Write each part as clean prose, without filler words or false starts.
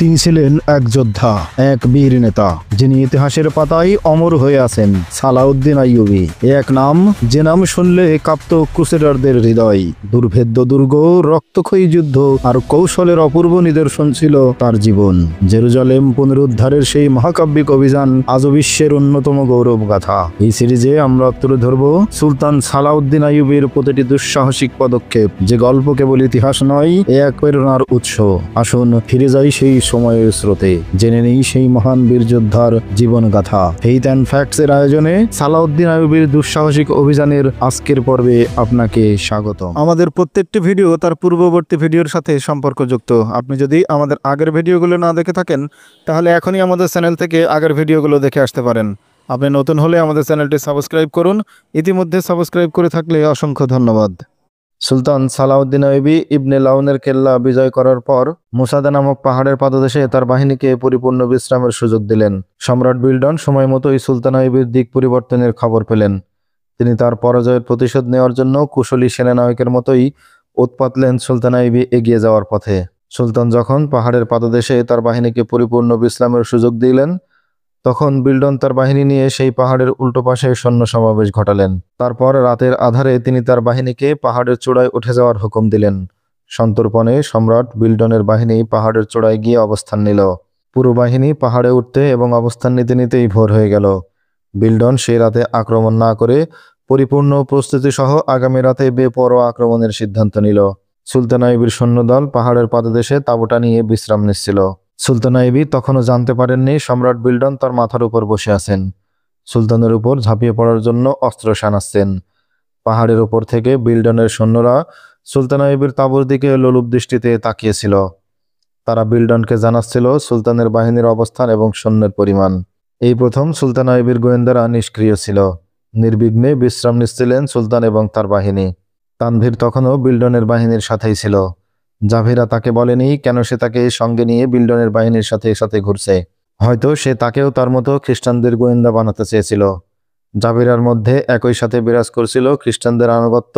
তিনি ছিলেন এক যোদ্ধা, এক বীর নেতা, যিনি ইতিহাসের পাতায় অমর হয়ে আছেন। সালাউদ্দিন আইয়ুবী এক নাম, যে নাম শুনলে কাঁপত ক্রুসেডারদের হৃদয়। দুর্ভেদ্য দুর্গ, রক্তক্ষয়ী যুদ্ধ আর কৌশলের অপূর্ব নিদর্শন ছিল তার জীবন। জেরুজালেম পুনরুদ্ধারের সেই মহাকাব্যিক অভিযান আজও বিশ্বের অন্যতম গৌরব গাথা। এই সিরিজে আমরা তুলে ধরব সুলতান সালাউদ্দিন আইয়ুবীর প্রতিটি দুঃসাহসিক পদক্ষেপ, যে গল্প কেবল ইতিহাস নয়, এ এক প্রেরণার উৎস। আসুন ফিরে যাই সেই সময়ের স্রোতে, জেনে নেই সেই মহান বীর যোদ্ধার জীবন গাথা। ফেইথ অ্যান্ড ফ্যাক্টস এর আয়োজনে সালাউদ্দিন আইয়ুবীর দুঃসাহসিক অভিযানের আজকের পর্বে আপনাকে স্বাগত। আমাদের প্রত্যেকটি ভিডিও তার পূর্ববর্তী ভিডিওর সাথে সম্পর্কযুক্ত। আপনি যদি আমাদের আগের ভিডিওগুলো না দেখে থাকেন, তাহলে এখনই আমাদের চ্যানেল থেকে আগের ভিডিওগুলো দেখে আসতে পারেন। আপনি নতুন হলে আমাদের চ্যানেলটি সাবস্ক্রাইব করুন। ইতিমধ্যে সাবস্ক্রাইব করে থাকলে অসংখ্য ধন্যবাদ। সুলতান সালাউদ্দিন আইয়ুবী ইবনে লাউনের কেল্লা বিজয় করার পর মুসাদা নামক পাহাড়ের পাদদেশে তার বাহিনীকে পরিপূর্ণ বিশ্রামের সুযোগ দিলেন। সম্রাট বিল্ডন সময় মতোই সুলতান আইয়ুবীর দিক পরিবর্তনের খবর পেলেন। তিনি তার পরাজয়ের প্রতিশোধ নেওয়ার জন্য কুশলী সেনানায়কের মতোই উৎপাতলেন সুলতান আইয়ুবী এগিয়ে যাওয়ার পথে। সুলতান যখন পাহাড়ের পাদদেশে তার বাহিনীকে পরিপূর্ণ বিশ্রামের সুযোগ দিলেন, তখন বিল্ডন তার বাহিনী নিয়ে সেই পাহাড়ের উল্টো পাশে সৈন্য সমাবেশ ঘটালেন। তারপর রাতের আধারে তিনি তার বাহিনীকে পাহাড়ের চূড়ায় উঠে যাওয়ার হুকুম দিলেন। সন্তর্পণে সম্রাট বিল্ডনের বাহিনী পাহাড়ের চূড়ায় গিয়ে অবস্থান নিল। পুরো বাহিনী পাহাড়ে উঠতে এবং অবস্থান নিতে নিতেই ভোর হয়ে গেল। বিল্ডন সেই রাতে আক্রমণ না করে পরিপূর্ণ প্রস্তুতি সহ আগামী রাতে বেপরোয়া আক্রমণের সিদ্ধান্ত নিল। সুলতান আইয়ুবীর সৈন্যদল পাহাড়ের পাদদেশে তাঁবুটা নিয়ে বিশ্রাম নিচ্ছিল। সুলতান আইয়ুবী তখনও জানতে পারেননি সম্রাট বিল্ডন তার মাথার উপর বসে আছেন, সুলতানের উপর ঝাঁপিয়ে পড়ার জন্য অস্ত্র সানাচ্ছেন। পাহাড়ের উপর থেকে বিল্ডনের সৈন্যরা সুলতান আইয়ুবীর তাঁবুর দিকে লোলুপ দৃষ্টিতে তাকিয়েছিল। তারা বিল্ডনকে জানাচ্ছিল সুলতানের বাহিনীর অবস্থান এবং সৈন্যের পরিমাণ। এই প্রথম সুলতান আইয়ুবীর গোয়েন্দারা নিষ্ক্রিয় ছিল। নির্বিঘ্নে বিশ্রাম নিচ্ছিলেন সুলতান এবং তার বাহিনী। তানভীর তখনও বিল্ডনের বাহিনীর সাথেই ছিল। জাভিরা তাকে বলেনি কেন সে তাকে সঙ্গে নিয়ে বিল্ডনের বাহিনীর সাথে সাথে ঘুরছে। হয়তো সে তাকেও তার মতো খ্রিস্টানদের গোয়েন্দা বানাতে চেয়েছিল। জাভিরার মধ্যে একই সাথে বিরাজ করছিল খ্রিস্টানদের আনুগত্য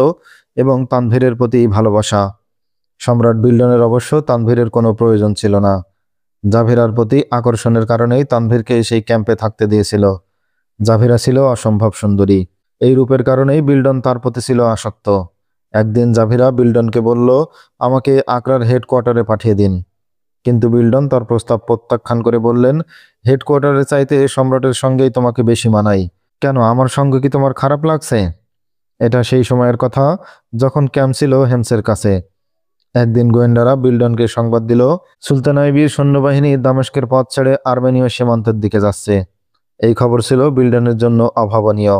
এবং তানভীরের প্রতি ভালোবাসা। সম্রাট বিল্ডনের অবশ্য তানভীরের কোনো প্রয়োজন ছিল না। জাভিরার প্রতি আকর্ষণের কারণেই তানভীরকে সেই ক্যাম্পে থাকতে দিয়েছিল। জাভিরা ছিল অসম্ভব সুন্দরী। এই রূপের কারণেই বিল্ডন তার প্রতি ছিল আসক্ত। একদিন জাভিরা বিল্ডনকে বলল, আমাকে আগ্রার হেডকোয়ার্টারে পাঠিয়ে দিন। কিন্তু বিল্ডন তার প্রস্তাব প্রত্যাখ্যান করে বললেন, হেডকোয়ার্টারে চাইতে সম্রাটের সঙ্গেই তোমাকে বেশি মানাই। কেন, আমার সঙ্গে কি তোমার খারাপ লাগছে? এটা সেই সময়ের কথা যখন ক্যাম্প ছিল হেমসের কাছে। একদিন গোয়েন্দারা বিল্ডনকে সংবাদ দিল, সুলতান আইয়ুবীর সৈন্যবাহিনী দামেস্কের পথ ছেড়ে আর্মেনীয় সীমান্তের দিকে যাচ্ছে। এই খবর ছিল বিল্ডনের জন্য অভাবনীয়।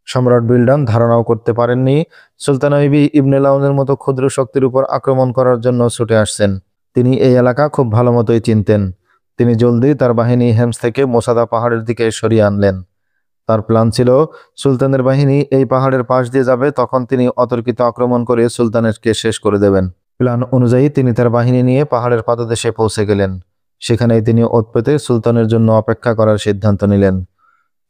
সম্রাট বিল্ডন ধারণাও করতে পারেননি সুলতান আইয়ুবী ইবনে লাউনের মতো ক্ষুদ্র শক্তির উপর আক্রমণ করার জন্য ছুটে আসছেন। তিনি এই এলাকা খুব ভালো মতোই চিনতেন। তিনি জলদি তার বাহিনী হেমস থেকে মোসাদা পাহাড়ের দিকে সরিয়ে আনলেন। তার প্ল্যান ছিল সুলতানের বাহিনী এই পাহাড়ের পাশ দিয়ে যাবে, তখন তিনি অতর্কিত আক্রমণ করে সুলতানেরকে শেষ করে দেবেন। প্ল্যান অনুযায়ী তিনি তার বাহিনী নিয়ে পাহাড়ের পাদদেশে পৌঁছে গেলেন। সেখানেই তিনি ওৎ পেতে সুলতানের জন্য অপেক্ষা করার সিদ্ধান্ত নিলেন।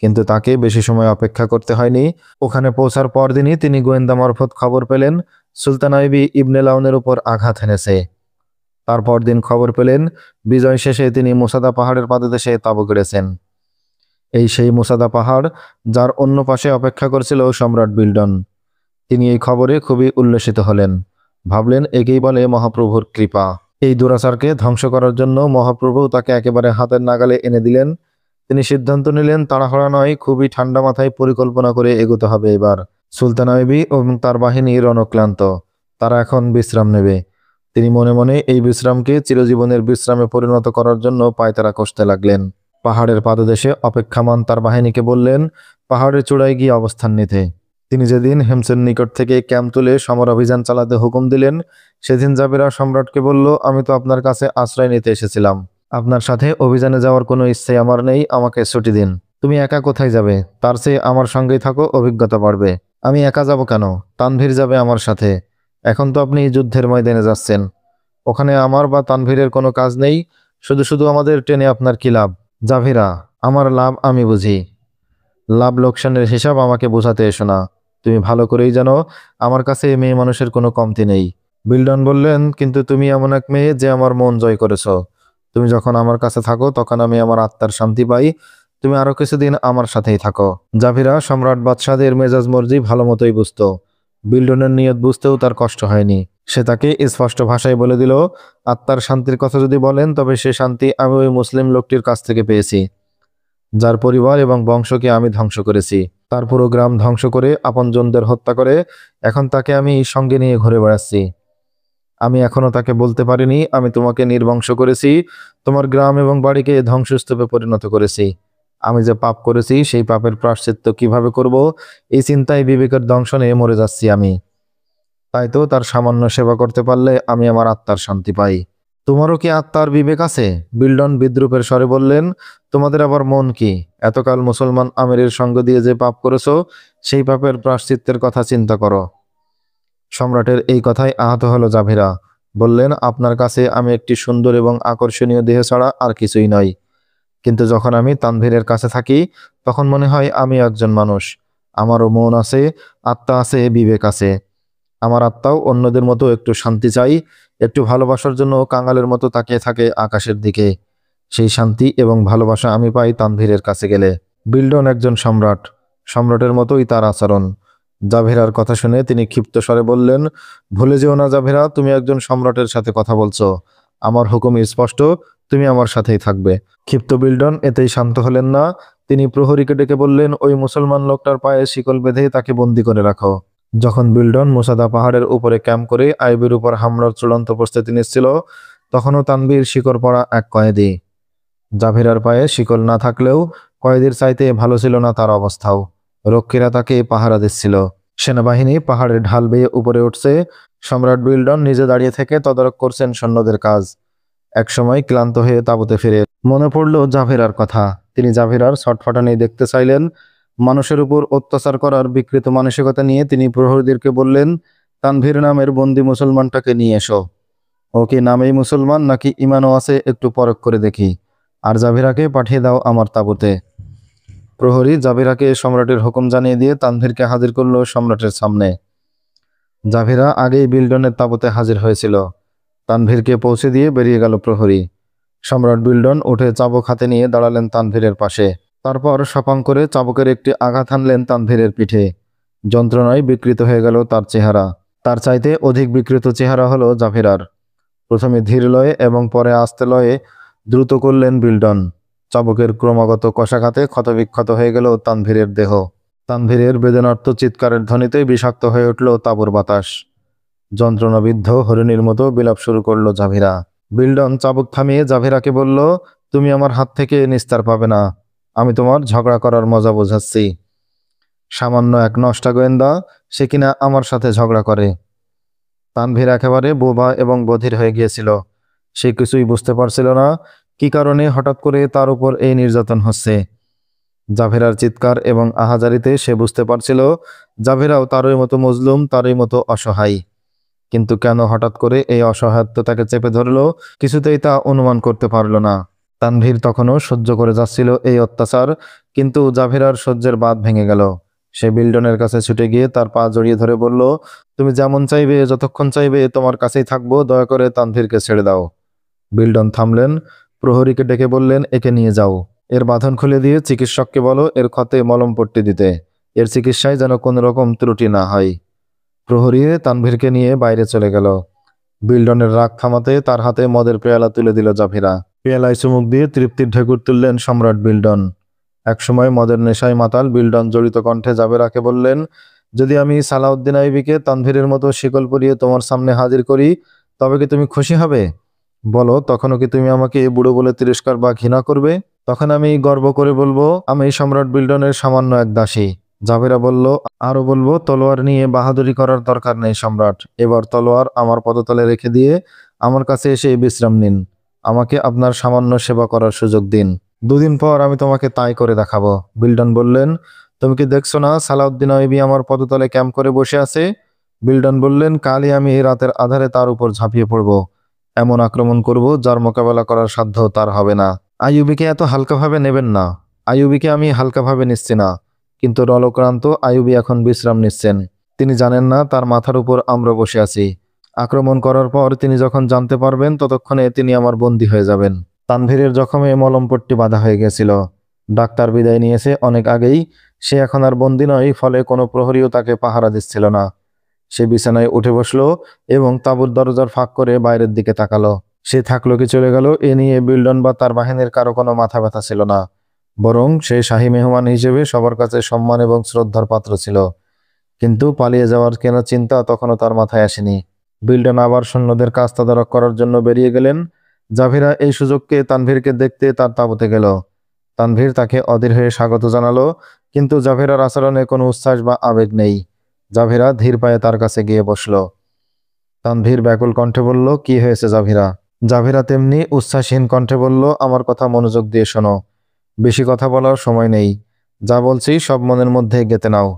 কিন্তু তাকে বেশি সময় অপেক্ষা করতে হয়নি। ওখানে পৌঁছার পরদিনই তিনি গোয়েন্দা মারফত খবর পেলেন সুলতান আইয়ুবী ইবনে লাউনের উপর আঘাত হেনেছে। তারপর দিন খবর পেলেন বিজয় শেষে তিনি মুসাদা পাহাড়ের পাদদেশে তাঁবু গেড়েছেন। এই সেই মুসাদা পাহাড়, যার অন্য পাশে অপেক্ষা করছিল সম্রাট বিল্ডন। তিনি এই খবরে খুবই উল্লসিত হলেন। ভাবলেন, একেই বলে মহাপ্রভুর কৃপা। এই দুরাচারকে ধ্বংস করার জন্য মহাপ্রভু তাকে একেবারে হাতের নাগালে এনে দিলেন। তিনি সিদ্ধান্ত নিলেন তাড়াহুড়া নয়, খুবই ঠান্ডা মাথায় পরিকল্পনা করে এগোতে হবে এবার। সুলতান আইয়ুবী এবং তার বাহিনী রণক্লান্ত। তারা এখন বিশ্রাম নেবে। তিনি মনে মনে এই বিশ্রামকে চিরজীবনের বিশ্রামে পরিণত করার জন্য পায়তারা কষতে লাগলেন। পাহাড়ের পাদদেশে অপেক্ষামান তার বাহিনীকে বললেন পাহাড়ের চূড়ায় গিয়ে অবস্থান নিতে। তিনি যেদিন হেমসের নিকট থেকে ক্যাম্প তুলে সমর অভিযান চালাতে হুকুম দিলেন, সেদিন জাভিরা সম্রাটকে বলল, আমি তো আপনার কাছে আশ্রয় নিতে এসেছিলাম। আপনার সাথে অভিযানে যাওয়ার কোনো ইচ্ছে আমার নেই, আমাকে ছুটি দিন। তুমি একা কোথায় যাবে? তার চেয়ে আমার সঙ্গেই থাকো, অভিজ্ঞতা বাড়বে। আমি একা যাব কেন? তানভীর যাবে আমার সাথে। এখন তো আপনি যুদ্ধের ময়দানে যাচ্ছেন। ওখানে আমার বা তানভীরের কোনো কাজ নেই। শুধু শুধু আমাদের টেনে আপনার কি লাভ? জাভিরা, আমার লাভ আমি বুঝি। লাভ লোকসানের হিসাব আমাকে বোঝাতে এসো না। তুমি ভালো করেই জানো আমার কাছে মেয়ে মানুষের কোনো কমতি নেই। বিল্ডন বললেন, কিন্তু তুমি এমন এক মেয়ে যে আমার মন জয় করেছ। তুমি যখন আমার কাছে থাকো তখন আমি আমার আত্মার শান্তি পাই। তুমি আরো কিছুদিন আমার সাথেই থাকো। জাভিরা সম্রাট বাদশাদের মেজাজ মর্জি ভালো মতোই বুঝতো। বিল্ডনের নিয়ত বুঝতেও তার কষ্ট হয়নি। সে তাকে স্পষ্ট ভাষায় বলে দিল, আত্মার শান্তির কথা যদি বলেন তবে সে শান্তি আমি ওই মুসলিম লোকটির কাছ থেকে পেয়েছি, যার পরিবার এবং বংশকে আমি ধ্বংস করেছি। তার পুরো গ্রাম ধ্বংস করে আপনজনদের হত্যা করে এখন তাকে আমি সঙ্গে নিয়ে ঘুরে বেড়াচ্ছি। আমি এখনো তাকে বলতে পারিনি আমি তোমাকে নির্বংশ করেছি, তোমার গ্রাম এবং বাড়িকে ধ্বংসস্তূপে পরিণত করেছি। আমি যে পাপ করেছি সেই পাপের প্রায়শ্চিত্ত কিভাবে করব, এই চিন্তায় বিবেকের দংশনে মরে যাচ্ছি আমি। তাই তো তার সামান্য সেবা করতে পারলে আমি আমার আত্মার শান্তি পাই। তোমারও কি আত্মার বিবেক আছে? বিল্ডন বিদ্রুপের স্বরে বললেন। তোমাদের আবার মন কি? এতকাল মুসলমান আমিরের সঙ্গ দিয়ে যে পাপ করেছো সেই পাপের প্রায়শ্চিত্তের কথা চিন্তা করো। সম্রাটের এই কথায় আহত হলো জাভিরা। বললেন, আপনার কাছে আমি একটি সুন্দর এবং আকর্ষণীয় দেহ ছাড়া আর কিছুই নই। কিন্তু যখন আমি তানভীরের কাছে থাকি তখন মনে হয় আমি একজন মানুষ। আমারও মন আছে, আত্মা আছে, বিবেক আছে। আমার আত্মাও অন্যদের মতো একটু শান্তি চাই, একটু ভালোবাসার জন্য কাঙালের মতো তাকিয়ে থাকে আকাশের দিকে। সেই শান্তি এবং ভালোবাসা আমি পাই তানভীরের কাছে গেলে। বিল্ডন একজন সম্রাট, সম্রাটের মতোই তার আচরণ। জাভেরার কথা শুনে তিনি ক্ষিপ্ত স্বরে বললেন, ভুলে যেও না জাভেরা, তুমি একজন সম্রাটের সাথে কথা বলছো। আমার হুকুম স্পষ্ট, তুমি আমার সাথেই থাকবে। ক্ষিপ্ত বিল্ডন এতেই শান্ত হলেন না। তিনি প্রহরীকে ডেকে বললেন, ওই মুসলমান লোকটার পায়ে শিকল বেঁধে তাকে বন্দি করে রাখো। যখন বিল্ডন মুসাদা পাহাড়ের উপরে ক্যাম্প করে আইবির উপর হামলার চূড়ান্ত প্রস্তুতি নিচ্ছিল তখনও তানভীর শিকড় পরা এক কয়েদি। জাভেরার পায়ে শিকল না থাকলেও কয়েদির চাইতে ভালো ছিল না তার অবস্থাও। রক্ষীরা তাকে পাহারা দিচ্ছিল। সেনাবাহিনী পাহাড়ের ঢাল বেয়ে উপরে উঠছে। সম্রাট বিল্ডন নিজে দাঁড়িয়ে থেকে তদারক করছেন সৈন্যদের কাজ। একসময় ক্লান্ত হয়ে তাঁবুতে ফিরে মনে পড়ল জাভেরার কথা। তিনি জাভেরার ছটফটানি দেখতে চাইলেন। মানুষের উপর অত্যাচার করার বিকৃত মানসিকতা নিয়ে তিনি প্রহরীদেরকে বললেন, তানভীর নামের বন্দি মুসলমানটাকে নিয়ে এসো। ও কি নামেই মুসলমান নাকি ইমানও আছে একটু পরখ করে দেখি। আর জাভেরাকে পাঠিয়ে দাও আমার তাঁবুতে। প্রহরী জাভেরাকে সম্রাটের হুকুম জানিয়ে দিয়ে তানভীরকে হাজির করলো সম্রাটের সামনে। জাভেরা আগেই বিল্ডনের তাঁবুতে হাজির হয়েছিল। তানভীরকে পৌঁছে দিয়ে বেরিয়ে গেল প্রহরী। সম্রাট বিল্ডন উঠে চাবুক হাতে নিয়ে দাঁড়ালেন তানভীরের পাশে। তারপর সপাং করে চাবুকের একটি আঘাত হানলেন তানভীরের পিঠে। যন্ত্রণায় বিকৃত হয়ে গেল তার চেহারা। তার চাইতে অধিক বিকৃত চেহারা হলো জাভেরার। প্রথমে ধীর লয়ে এবং পরে আস্তে লয়ে দ্রুত করলেন বিল্ডন। চাবুকের ক্রমাগত কষাঘাতে ক্ষতবিক্ষত হয়ে গেল তানভীরের দেহ। তানভীরের বেদনার্ত চিৎকারের ধ্বনিতে বিষাক্ত হয়ে উঠল তাঁবুর বাতাস। যন্ত্রণাবিদ্ধ হরিণীর মতো বিলাপ শুরু করলো জাভেরা। বিল্ডন চাবুক থামিয়ে জাভেরাকে বলল, তুমি আমার হাত থেকে নিস্তার পাবে না। আমি তোমার ঝগড়া করার মজা বোঝাচ্ছি। সামান্য এক নষ্টা গোয়েন্দা, সে কিনা আমার সাথে ঝগড়া করে। তানভীর একেবারে বোবা এবং বধির হয়ে গিয়েছিল। সে কিছুই বুঝতে পারছিল না কি কারণে হঠাৎ করে তার উপর এই নির্যাতন হচ্ছে। জাভেরার চিৎকার এবং আহাজারিতে সে বুঝতে পারছিল জাভেরাও তারই মতো মজলুম, তারই মতো অসহায়। কিন্তু কেন হঠাৎ করে এই অসহায়ত্ব তাকে চেপে ধরল কিছুতেই তা অনুমান করতে পারল না। তানভীর তখনও সহ্য করে যাচ্ছিল এই অত্যাচার, কিন্তু জাভেরার সহ্যের বাঁধ ভেঙে গেল। সে বিল্ডনের কাছে ছুটে গিয়ে তার পা জড়িয়ে ধরে বলল, তুমি যেমন চাইবে, যতক্ষণ চাইবে তোমার কাছেই থাকবো, দয়া করে তানভীরকে ছেড়ে দাও। বিল্ডন থামলেন। প্রহরীকে ডেকে বললেন, একে নিয়ে যাও। এর বাঁধন খুলে দিয়ে চিকিৎসককে বলো এর ক্ষতে মলম পট্টি দিতে। এর চিকিৎসায় যেন কোনো রকম ত্রুটি না হয়। প্রহরী তানভীরকে নিয়ে বাইরে চলে গেল। বিল্ডনের রাগ থামাতে তার হাতে মদের পেয়ালা তুলে দিল জাভেরা। পেয়ালায় চুমুক দিয়ে তৃপ্তির ঢেকুর তুললেন সম্রাট বিল্ডন। একসময় মদের নেশায় মাতাল বিল্ডন জড়িত কণ্ঠে জাভেরাকে বললেন, যদি আমি সালাউদ্দিন আইবিকে তানভীরের মতো শিকল পরিয়ে তোমার সামনে হাজির করি তবে কি তুমি খুশি হবে? বলো, তখনও কি তুমি আমাকে বুড়ো বলে তিরস্কার বা ঘৃণা করবে? তখন আমি গর্ব করে বলবো আমি সম্রাট বিল্ডনের সামান্য এক দাসী। জাভেরা বলল, আরো বলবো, তলোয়ার নিয়ে বাহাদুরি করার দরকার নেই সম্রাট। এবার তলোয়ার আমার পদতলে রেখে দিয়ে আমার কাছে এসে বিশ্রাম নিন। আমাকে আপনার সামান্য সেবা করার সুযোগ দিন। দুদিন পর আমি তোমাকে তাই করে দেখাবো। বিল্ডন বললেন, তুমি কি দেখছো না সালাউদ্দিন আইবি আমার পদতলে ক্যাম্প করে বসে আছে? বিল্ডন বললেন, কালই আমি রাতের আধারে তার উপর ঝাঁপিয়ে পড়ব। এমন আক্রমণ করব যার মোকাবেলা করার সাধ্য তার হবে না। আইয়ুবীকে এত হালকাভাবে নেবেন না। আইয়ুবীকে আমি হালকাভাবে নিচ্ছি না, কিন্তু রলক্রান্ত আইয়ুবী এখন বিশ্রাম নিচ্ছেন। তিনি জানেন না তার মাথার উপর আমরা বসে আছি। আক্রমণ করার পর তিনি যখন জানতে পারবেন ততক্ষণে তিনি আমার বন্দী হয়ে যাবেন। তানভীরের জখমে মলমপট্টি বাঁধা হয়ে গেছিল। ডাক্তার বিদায় নিয়েছে অনেক আগেই। সে এখন আর বন্দী নয়, ফলে কোনো প্রহরীও তাকে পাহারা দিচ্ছিল না। সে বিছানায় উঠে বসলো এবং তাঁবুর দরজার ফাঁক করে বাইরের দিকে তাকালো। সে থাকলো কি চলে গেল এ নিয়ে বিল্ডন বা তার বাহিনীর কারো কোনো মাথা ব্যথা ছিল না। বরং সে শাহী মেহমান হিসেবে সবার কাছে সম্মান এবং শ্রদ্ধার পাত্র ছিল। কিন্তু পালিয়ে যাওয়ার কেন চিন্তা তখনও তার মাথায় আসেনি। বিল্ডন আবার সৈন্যদের কাজ তদারক করার জন্য বেরিয়ে গেলেন। জাভিরা এই সুযোগকে তানভীরকে দেখতে তার তাঁবুতে গেল। তানভীর তাকে অধীর হয়ে স্বাগত জানালো, কিন্তু জাভিরার আচরণে কোনো উচ্ছ্বাস বা আবেগ নেই। জাভিরা ধীর পায়ে তার কাছে গিয়ে বসল। তানভীর ব্যাকুল কণ্ঠে বলল, কি হয়েছে জাভিরা? জাভিরা তেমনি উচ্ছ্বাসহীন কণ্ঠে বলল, আমার কথা মনোযোগ দিয়ে শোনো। বেশি কথা বলার সময় নেই। যা বলছি সব মনের মধ্যে গেঁথে নাও।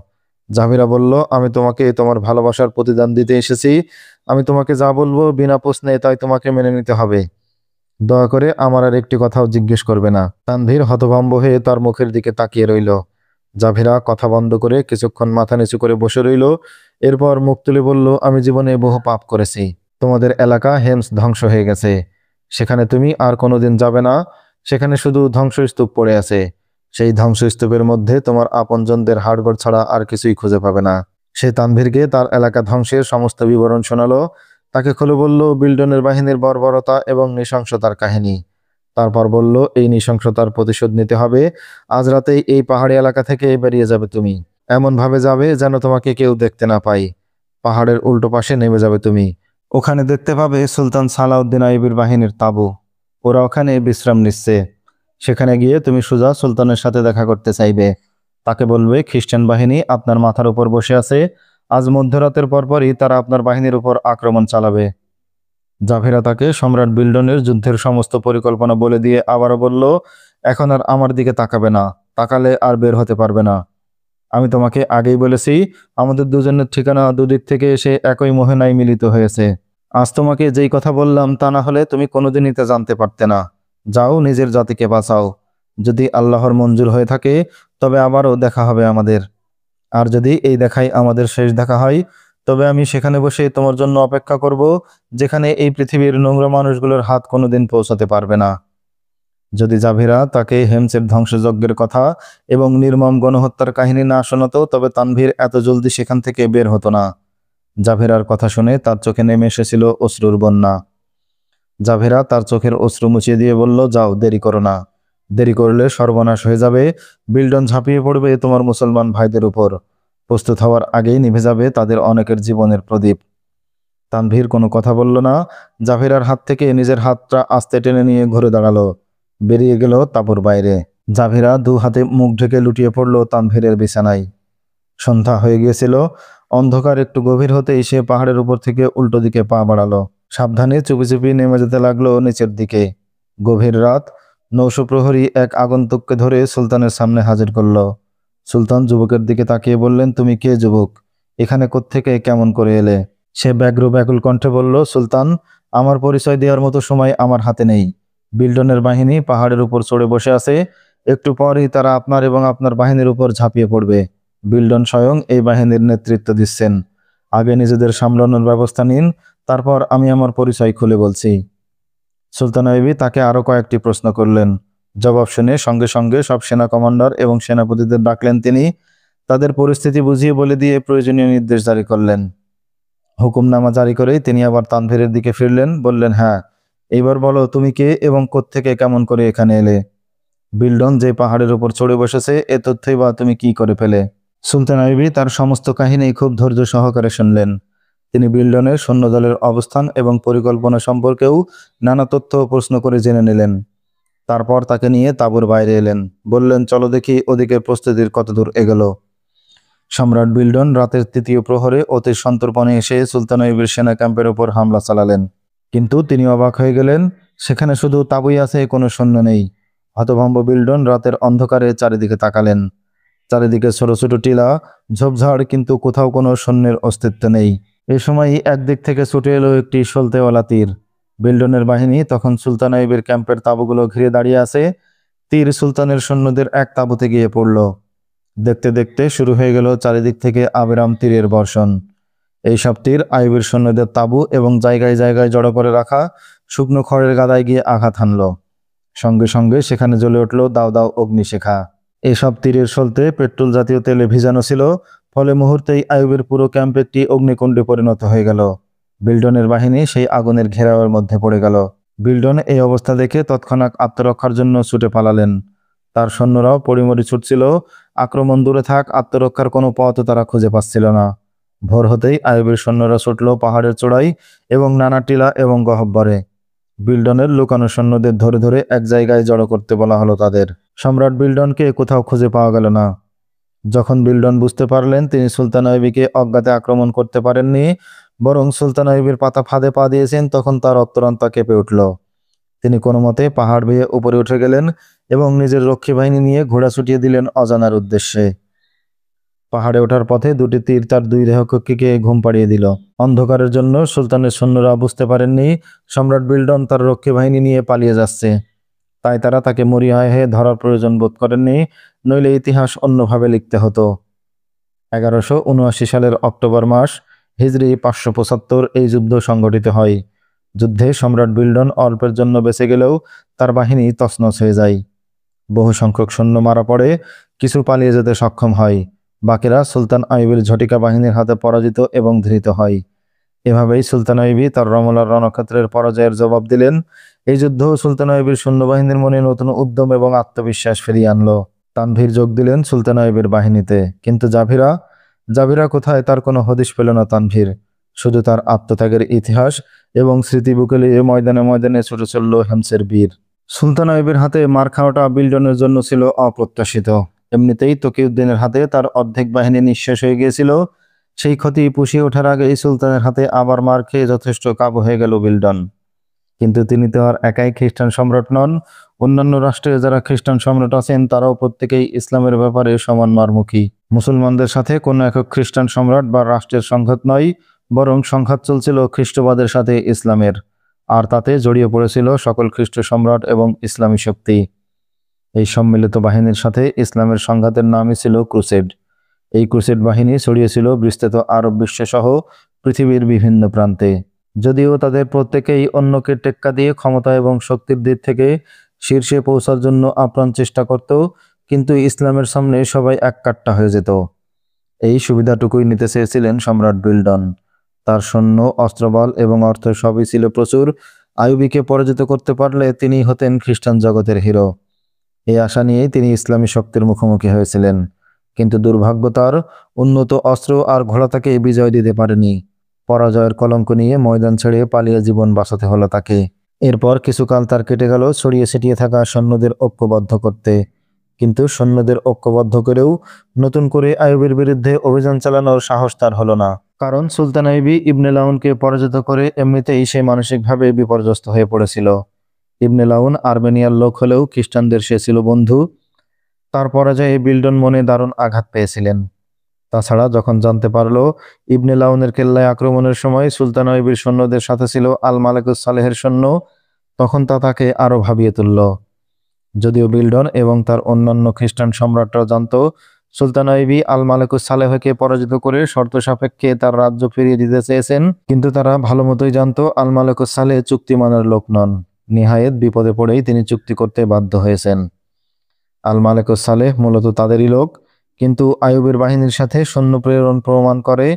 জাভিরা বলল, আমি তোমাকে তোমার ভালোবাসার প্রতিদান দিতে এসেছি। আমি তোমাকে যা বলবো বিনা প্রশ্নে তাই তোমাকে মেনে নিতে হবে। দয়া করে আমার আর একটি কথাও জিজ্ঞেস করবে না। তানভীর হতভম্ব হয়ে তার মুখের দিকে তাকিয়ে রইল। জাভিরা কথা বন্ধ করে কিছুক্ষণ মাথা নিচু করে বসে রইল। এরপর মুখ তুলে বলল, আমি জীবনে বহু পাপ করেছি। তোমাদের এলাকা হেমস ধ্বংস হয়ে গেছে। সেখানে তুমি আর কোনোদিন যাবে না। সেখানে শুধু ধ্বংসস্তূপ পড়ে আছে। সেই ধ্বংসস্তূপের মধ্যে তোমার আপনজনদের হাড়গোড় ছাড়া আর কিছুই খুঁজে পাবে না। সে তানভীরকে তার এলাকা ধ্বংসের সমস্ত বিবরণ শোনালো। তাকে খুলে বলল বিল্ডনের বাহিনীর বর্বরতা এবং নৃশংসতার কাহিনী। তারপর বলল, এই নৃশংসতার প্রতিশোধ নিতে হবে। আজ রাতেই এই পাহাড়ি এলাকা থেকে বেরিয়ে যাবে তুমি। এমনভাবে যাবে যেন তোমাকে কেউ দেখতে না পায়। পাহাড়ের উল্টো পাশে নেমে যাবে তুমি। ওখানে দেখতে পাবে সুলতান সালাউদ্দিন আইয়ুবীর বাহিনীর তাঁবু। ওরা ওখানে বিশ্রাম নিচ্ছে। সেখানে গিয়ে তুমি সোজা সুলতানের সাথে দেখা করতে চাইবে। তাকে বলবে খ্রিস্টান বাহিনী আপনার মাথার উপর বসে আছে। আজ মধ্যরাতের পরপরই তারা আপনার বাহিনীর উপর আক্রমণ চালাবে। জাভিরা তাকে সম্রাট বিল্ডনের যুদ্ধের সমস্ত পরিকল্পনা বলে দিয়ে আবারও বলল, এখন আর আমার দিকে তাকাবে না। তাকালে আর বের হতে পারবে না। আমি তোমাকে আগেই বলেছি, আমাদের দুজনের ঠিকানা দুদিক থেকে এসে একই মোহনায় মিলিত হয়েছে। আজ তোমাকে যেই কথা বললাম তা না হলে তুমি কোনোদিনই তা জানতে পারতে না। যাও, নিজের জাতিকে বাঁচাও। যদি আল্লাহর মঞ্জুর হয়ে থাকে তবে আবারও দেখা হবে আমাদের। আর যদি এই দেখাই আমাদের শেষ দেখা হয়, তবে আমি সেখানে বসে তোমার জন্য অপেক্ষা করব, যেখানে এই পৃথিবীর নোংরা মানুষগুলোর হাত কোনোদিন পৌঁছাতে পারবে না। যদি জাভিরা তাকে হেমসের ধ্বংসযজ্ঞের কথা এবং নির্মম গণহত্যার কাহিনী না শোনাতো, তবে তানভীর এত জলদি সেখান থেকে বের হতো না। জাভিরার কথা শুনে তার চোখে নেমে এসেছিল অশ্রুর বন্যা। জাভিরা তার চোখের অশ্রু মুছিয়ে দিয়ে বলল, যাও, দেরি করো না। দেরি করলে সর্বনাশ হয়ে যাবে। বিল্ডন ঝাঁপিয়ে পড়বে তোমার মুসলমান ভাইদের উপর। প্রস্তুত হওয়ার আগেই নিভে যাবে তাদের অনেকের জীবনের প্রদীপ। তানভীর কোনো কথা বলল না। জাভিরার হাত থেকে নিজের হাতটা আস্তে টেনে নিয়ে ঘুরে দাঁড়ালো। বেরিয়ে গেল তাঁবুর বাইরে। জাভিরা দু হাতে মুখ ঢেকে লুটিয়ে পড়ল তানভীরের বিছানায়। সন্ধ্যা হয়ে গিয়েছিল। অন্ধকার একটু গভীর হতেই সে পাহাড়ের উপর থেকে উল্টো দিকে পা বাড়ালো। সাবধানে চুপি চুপি নেমে যেতে লাগলো নিচের দিকে। গভীর রাত। নৌশো প্রহরী এক আগন্তুককে ধরে সুলতানের সামনে হাজির করল। সুলতান যুবকের দিকে তাকিয়ে বললেন, তুমি কে যুবক? এখানে কোত্থেকে কেমন করে এলে? সে ব্যগ্র ব্যাকুল কণ্ঠে বলল, সুলতান, আমার পরিচয় দেওয়ার মতো সময় আমার হাতে নেই। বিল্ডনের বাহিনী পাহাড়ের উপর চড়ে বসে আছে। একটু পরই তারা আপনার এবং আপনার বাহিনীর উপর ঝাঁপিয়ে পড়বে। বিল্ডন স্বয়ং এই বাহিনীর নেতৃত্ব দিচ্ছেন। আগে নিজেদের সামলানোর ব্যবস্থা নিন, তারপর আমি আমার পরিচয় খুলে বলছি। সুলতান আইয়ুবী তাকে আরও কয়েকটি প্রশ্ন করলেন। জবাব শুনে সঙ্গে সঙ্গে সব সেনা কমান্ডার এবং সেনাপতিদের ডাকলেন তিনি। তাদের পরিস্থিতি বুঝিয়ে বলে দিয়ে প্রয়োজনীয় নির্দেশ জারি করলেন। হুকুমনামা জারি করেই তিনি আবার তানভীরের দিকে ফিরলেন। বললেন, হ্যাঁ, এইবার বলো তুমি কে এবং কোত্থেকে কেমন করে এখানে এলে? বিল্ডন যে পাহাড়ের উপর চড়ে বসেছে এ তথ্যই বা তুমি কি করে পেলে? সুলতান আইয়ুবী তার সমস্ত কাহিনী খুব ধৈর্য সহকারে শুনলেন। তিনি বিল্ডনের সৈন্যদলের অবস্থান এবং পরিকল্পনা সম্পর্কেও নানা তথ্য প্রশ্ন করে জেনে নিলেন। তারপর তাকে নিয়ে তাঁবুর বাইরে এলেন। বললেন, চলো দেখি ওদিকে প্রস্তুতির কতদূর এগোলো। সম্রাট বিল্ডন রাতের তৃতীয় প্রহরে অতি সন্তর্পণে এসে সুলতান আইয়ুবীর সেনা ক্যাম্পের উপর হামলা চালালেন। কিন্তু তিনি অবাক হয়ে গেলেন। সেখানে শুধু তাঁবুই আছে, কোনো সৈন্য নেই। হতভম্ব বিল্ডন রাতের অন্ধকারে চারিদিকে তাকালেন। চারিদিকে ছোট ছোট টিলা, ঝোপঝাড়, কিন্তু কোথাও কোনো সৈন্যের অস্তিত্ব নেই। এই সময়ই একদিক থেকে ছুটে এলো একটি সলতেওয়ালা তীর। বিল্ডনের বাহিনী তখন সুলতান আইয়ুবের ক্যাম্পের তাঁবুগুলো ঘিরে দাঁড়িয়ে আছে। তীর সুলতানের সৈন্যদের এক তাঁবুতে গিয়ে পড়ল। দেখতে দেখতে শুরু হয়ে গেল চারিদিক থেকে আবিরাম তীরের বর্ষণ। এইসব তীর আইয়ুবের সৈন্যদের তাঁবু এবং জায়গায় জায়গায় জড়ো করে রাখা শুকনো খড়ের গাদায় গিয়ে আঘাত হানল। সঙ্গে সঙ্গে সেখানে জ্বলে উঠল দাও দাও অগ্নিশিখা। এসব তীরের সলতে পেট্রোল জাতীয় তেলে ভিজানো ছিল, ফলে মুহূর্তেই আইয়ুবের পুরো ক্যাম্প একটি অগ্নিকুণ্ডে পরিণত হয়ে গেল। বিল্ডনের বাহিনী সেই আগুনের ঘেরাওয়ের মধ্যে পড়ে গেল। বিল্ডন এই অবস্থা দেখে তৎক্ষণাৎ আত্মরক্ষার জন্য ছুটে পালালেন। তার সৈন্যরাও পরিমরি ছুটছিল। আক্রমণ দূরে থাক, আত্মরক্ষার কোনো পথও তারা খুঁজে পাচ্ছিল না। ভোর হতেই আইয়ুবের সৈন্যরা ছুটল পাহাড়ের চূড়ায় এবং নানা টিলা এবং গহ্বরে। বিল্ডনের লুকানো সৈন্যদের ধরে ধরে এক জায়গায় জড়ো করতে বলা হলো তাদের। সম্রাট বিল্ডনকে কোথাও খুঁজে পাওয়া গেল না। যখন বিল্ডন বুঝতে পারলেন তিনি সুলতান আইয়ুবকে অজ্ঞাতে আক্রমণ করতে পারেননি, বরং সুলতান আইয়ুবের পাতা ফাঁদে পা দিয়েছেন, তখন তার অন্তরাত্মা কেঁপে উঠল। তিনি কোনো মতে পাহাড় বেয়ে উপরে উঠে গেলেন এবং নিজের রক্ষী বাহিনী নিয়ে ঘোড়া ছুটিয়ে দিলেন অজানার উদ্দেশ্যে। পাহাড়ে ওঠার পথে দুটি তীর তার দুই দেহকক্ষীকে ঘুম পাড়িয়ে দিল। অন্ধকারের জন্য সুলতানের সৈন্যরা বুঝতে পারেননি সম্রাট বিল্ডন তার রক্ষী বাহিনী নিয়ে পালিয়ে যাচ্ছে, তাই তারা তাকে মরিয়া হয়ে ধরার প্রয়োজন বোধ করেননি, নইলে ইতিহাস অন্যভাবে লিখতে হতো। 1179 সালের অক্টোবর মাস, হিজরি 575 এই যুদ্ধ সংঘটিত হয়। যুদ্ধে সম্রাট বিল্ডন অল্পের জন্য বেঁচে গেলেও তার বাহিনী তছনছ হয়ে যায়। বহু সংখ্যক সৈন্য মারা পড়ে, কিছু পালিয়ে যেতে সক্ষম হয়, বাকিরা সুলতান আইয়ুবের ঝটিকা বাহিনীর হাতে পরাজিত এবং ধৃত হয়। এভাবেই সুলতান আইয়ুবী তার রমলার রণক্ষেত্রের পরাজয়ের জবাব দিলেন। এই যুদ্ধ সুলতান আইয়ুবীর সৈন্যবাহিনীর মনে নতুন উদ্যম এবং আত্মবিশ্বাস ফিরিয়ে আনলো। তানভীর যোগ দিলেন সুলতান আইয়ুবের বাহিনীতে, কিন্তু জাভিরা কোথায়, তার কোনো হদিশ পেল না তানভীর। শুধু তার আত্মত্যাগের ইতিহাস এবং স্মৃতি বুকে নিয়ে ময়দানে ময়দানে ছুটে চলল হেমসের বীর। সুলতান আইয়ুবের হাতে মার খাওয়াটা বিল্ডনের জন্য ছিল অপ্রত্যাশিত। এমনিতেই তকিউদ্দিনের হাতে তার অর্ধেক বাহিনী নিঃশেষ হয়ে গিয়েছিল। সেই ক্ষতি পুষিয়ে ওঠার আগেই সুলতানের হাতে আবার মার খেয়ে যথেষ্ট কাবু হয়ে গেল বিল্ডন। কিন্তু তিনি তো আর একাই খ্রিস্টান সম্রাট নন। অন্যান্য রাষ্ট্রে যারা খ্রিস্টান সম্রাট আছেন তারাও প্রত্যেকেই ইসলামের ব্যাপারে সমান মারমুখী। মুসলমানদের সাথে কোনো একক খ্রিস্টান সম্রাট বা রাষ্ট্রের সংঘাত নয়, বরং সংঘাত চলছিল খ্রিস্টবাদের সাথে ইসলামের, আর তাতে জড়িয়ে পড়েছিল সকল খ্রিস্ট সম্রাট এবং ইসলামী শক্তি। এই সম্মিলিত বাহিনীর সাথে ইসলামের সংঘাতের নামই ছিল ক্রুসেড। এই ক্রুসেড বাহিনী ছড়িয়েছিল বিস্তৃত আরব বিশ্ব-সহ পৃথিবীর বিভিন্ন প্রান্তে। যদিও তাদের প্রত্যেকেই অন্যকে টেক্কা দিয়ে ক্ষমতা এবং শক্তির দিক থেকে শীর্ষে পৌঁছার জন্য আপ্রাণ চেষ্টা করত, কিন্তু ইসলামের সামনে সবাই এককাট্টা হয়ে যেত। এই সুবিধাটুকুই নিতে চেয়েছিলেন সম্রাট বিল্ডন। তার সৈন্য, অস্ত্রবল এবং অর্থ সবই ছিল প্রচুর। আইয়ুবীকে পরাজিত করতে পারলে তিনিই হতেন খ্রিস্টান জগতের হিরো। এই আশা নিয়েই তিনি ইসলামী শক্তির মুখোমুখি হয়েছিলেন, কিন্তু দুর্ভাগ্য তার, উন্নত অস্ত্র আর ঘোড়া তাকে বিজয় দিতে পারেনি। পরাজয়ের কলঙ্ক নিয়ে ময়দান ছেড়ে পালিয়ে জীবন বাঁচাতে হলো তাকে। এরপর কিছুকাল তার কেটে গেল ছড়িয়ে ছিটিয়ে থাকা সৈন্যদের ঐক্যবদ্ধ করতে, কিন্তু সৈন্যদের ঐক্যবদ্ধ করেও নতুন করে আইয়ুবের বিরুদ্ধে অভিযান চালানোর সাহস তার হলো না। কারণ সুলতান আইয়ুবী ইবনে লাউনকে পরাজিত করে এমনিতেই সে মানসিকভাবে বিপর্যস্ত হয়ে পড়েছিল। ইবনে লাউন আর্মেনিয়ার লোক হলেও খ্রিস্টানদের সে ছিল বন্ধু। তার পরাজয়ে বিল্ডন মনে দারুণ আঘাত পেয়েছিলেন। তাছাড়া যখন জানতে পারল ইবনে লাউনের কেল্লায় আক্রমণের সময় সুলতান আইয়ুবীর সৈন্যদের সাথে ছিল আল মালেকুস সালেহের সৈন্য, তখন তা তাকে আরও ভাবিয়ে তুলল। যদিও বিল্ডন এবং তার অন্যান্য খ্রিস্টান সম্রাটরা জানত সুলতান আইয়ুবী আল মালেকুস সালেহকে পরাজিত করে শর্ত সাপেক্ষে তার রাজ্য ফিরিয়ে দিতে চেয়েছেন, কিন্তু তারা ভালো মতোই জানত আল মালেকুস সালেহ চুক্তি মানার লোক নন। নিহায়েত বিপদে পড়েই তিনি চুক্তি করতে বাধ্য হয়েছেন। আল মালেকুস সালেহ মূলত তাদেরই লোক, কিন্তু আইয়ুবের বাহিনীর সাথে সৈন্য প্রেরণ প্রমাণ করে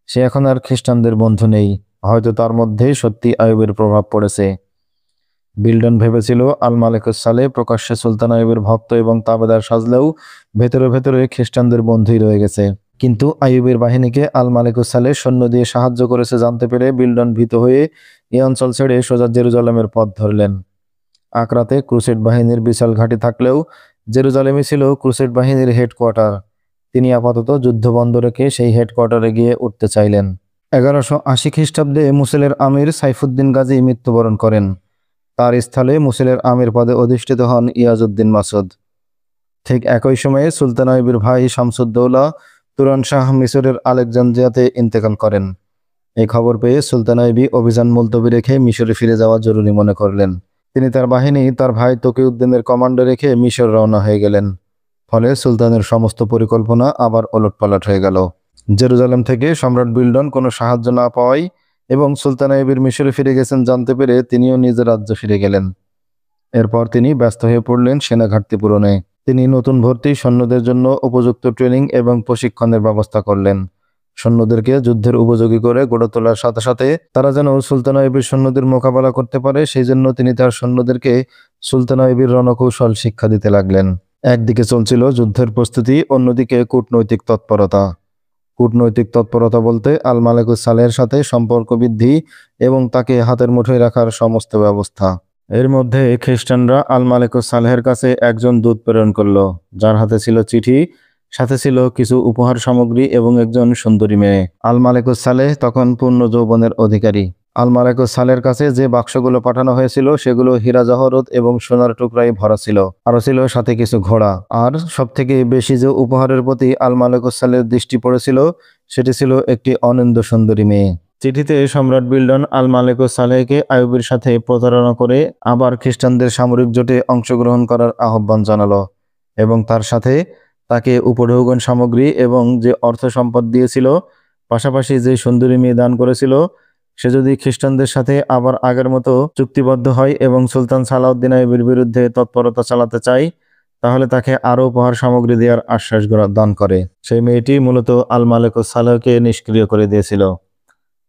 সে এখন আর খ্রিস্টানদের বন্ধু নেই। হয়তো তার মধ্যে সত্যি আইয়ুবের প্রভাব পড়েছে। বিল্ডন ভেবেছিল আল মালেকুস সালেহ প্রকাশ্যে সুলতান আইয়ুবের ভক্ত এবং তাবেদার সাজলেও ভেতরে ভেতরে খ্রিস্টানদের বন্ধুই রয়ে গেছে। কিন্তু আইয়ুবের বাহিনীকে আল মালেকুস সালেহ সৈন্য দিয়ে সাহায্য করেছে জানতে পেরে বিল্ডন ভীত হয়ে এই অঞ্চল ছেড়ে সোজা জেরুজালেমের পথ ধরলেন। আকরাতে ক্রুসেড বাহিনীর বিশাল ঘাঁটি থাকলেও জেরুজালেমই ছিল ক্রুসেড বাহিনীর হেডকোয়ার্টার। তিনি আপাতত যুদ্ধ বন্ধ রেখে সেই হেডকোয়ার্টারে গিয়ে উঠতে চাইলেন। 1180 খ্রিস্টাব্দে মুসেলের আমির সাইফুদ্দিন গাজী মৃত্যুবরণ করেন। তার স্থলে মুসেলের আমির পদে অধিষ্ঠিত হন ইয়াজউদ্দিন মাসুদ। ঠিক একই সময়ে সুলতান আইয়ুবের ভাই শামসুদ্দৌলা তুরান শাহ মিশরের আলেকজান্দ্রিয়াতে ইন্তেকাল করেন। এই খবর পেয়ে সুলতান আইয়ুবী অভিযান মুলতবি রেখে মিশরে ফিরে যাওয়া জরুরি মনে করলেন। তিনি তার বাহিনী তার ভাই তকিউদ্দিনের কমান্ডে রেখে মিশর রওনা হয়ে গেলেন। ফলে সুলতানের সমস্ত পরিকল্পনা আবার ওলটপালট হয়ে গেল। জেরুজালেম থেকে সম্রাট বিল্ডন কোনো সাহায্য না পাওয়ায় এবং সুলতান আইয়ুবীর মিশরে ফিরে গেছেন জানতে পেরে তিনিও নিজের রাজ্যে ফিরে গেলেন। এরপর তিনি ব্যস্ত হয়ে পড়লেন সেনা ঘাটতি পূরণে। তিনি নতুন ভর্তি সৈন্যদের জন্য উপযুক্ত ট্রেনিং এবং প্রশিক্ষণের ব্যবস্থা করলেন। সৈন্যদেরকে যুদ্ধের উপযোগী করে গড়ে তোলার সাথে সাথে তারা যেন সুলতান আইয়ুবের সৈন্যদের মোকাবেলা করতে পারে, সেই জন্য তিনি তার সৈন্যদেরকে সুলতান আইয়ুবের রণকৌশল শিক্ষা দিতে লাগলেন। একদিকে চলছিল যুদ্ধের প্রস্তুতি, অন্যদিকে কূটনৈতিক তৎপরতা। কূটনৈতিক তৎপরতা বলতে আল মালেকুস সালেহের সাথে সম্পর্ক বৃদ্ধি এবং তাকে হাতের মুঠোয় রাখার সমস্ত ব্যবস্থা। এর মধ্যে খ্রিস্টানরা আল মালেকুস সালেহের কাছে একজন দূত প্রেরণ করল, যার হাতে ছিল চিঠি, সাথে ছিল কিছু উপহার সামগ্রী এবং একজন সুন্দরী মেয়ে। আল মালেকুস সালেহ তখন পূর্ণ যৌবনের অধিকারী। আল মালেকুস সালেহের কাছে যে বাক্সগুলো পাঠানো হয়েছিল সেগুলো হীরা জহরত এবং সোনার টুকরায় ভরা ছিল, আরও ছিল সাথে কিছু ঘোড়া। আর সবথেকে বেশি যে উপহারের প্রতি আল মালেকুস সালেহের দৃষ্টি পড়েছিল সেটি ছিল একটি অনিন্দ্য সুন্দরী মেয়ে। চিঠিতে সম্রাট বিল্ডন আল মালেকুস সালেহকে আইয়ুবের সাথে প্রতারণা করে আবার খ্রিস্টানদের সামরিক জোটে অংশগ্রহণ করার আহ্বান জানালো এবং তার সাথে তাকে উপঢৌকন সামগ্রী এবং যে অর্থ সম্পদ দিয়েছিল, পাশাপাশি যে সুন্দরী মেয়ে দান করেছিল, সে যদি খ্রিস্টানদের সাথে আবার আগের মতো চুক্তিবদ্ধ হয় এবং সুলতান সালাউদ্দিন আইয়ুবের বিরুদ্ধে তৎপরতা চালাতে চায়, তাহলে তাকে আরও উপহার সামগ্রী দেওয়ার আশ্বাস দান করে। সেই মেয়েটি মূলত আল মালেকুস সালেহকে নিষ্ক্রিয় করে দিয়েছিল।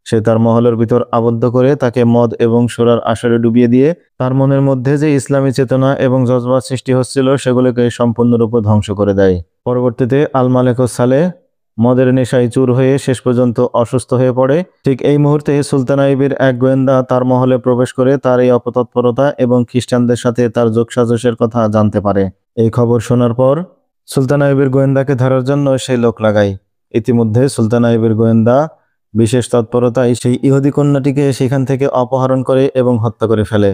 সে তার মহলের ভিতর আবদ্ধ করে তাকে মদ এবং সুরার আসরে ডুবিয়ে দিয়ে তার মনের মধ্যে যে ইসলামী চেতনা এবং জজবা সৃষ্টি হচ্ছিল সেগুলোকে সম্পূর্ণরূপে ধ্বংস করে দেয়। পরবর্তীতে আল মালেকুস সালেহ মদের নেশায় চুর হয়ে শেষ পর্যন্ত অসুস্থ হয়ে পড়ে। ঠিক এই মুহূর্তে সুলতান আইয়ুবের এক গোয়েন্দা তার মহলে প্রবেশ করে তার এই অপতৎপরতা এবং খ্রিস্টানদের সাথে তার যোগসাজশের কথা জানতে পারে। এই খবর শোনার পর সুলতান আইয়ুবের গোয়েন্দাকে ধরার জন্য সেই লোক লাগায়। ইতিমধ্যে সুলতান আইয়ুবের গোয়েন্দা বিশেষ তৎপরতায় সেই ইহুদি কন্যাটিকে সেখান থেকে অপহরণ করে এবং হত্যা করে ফেলে।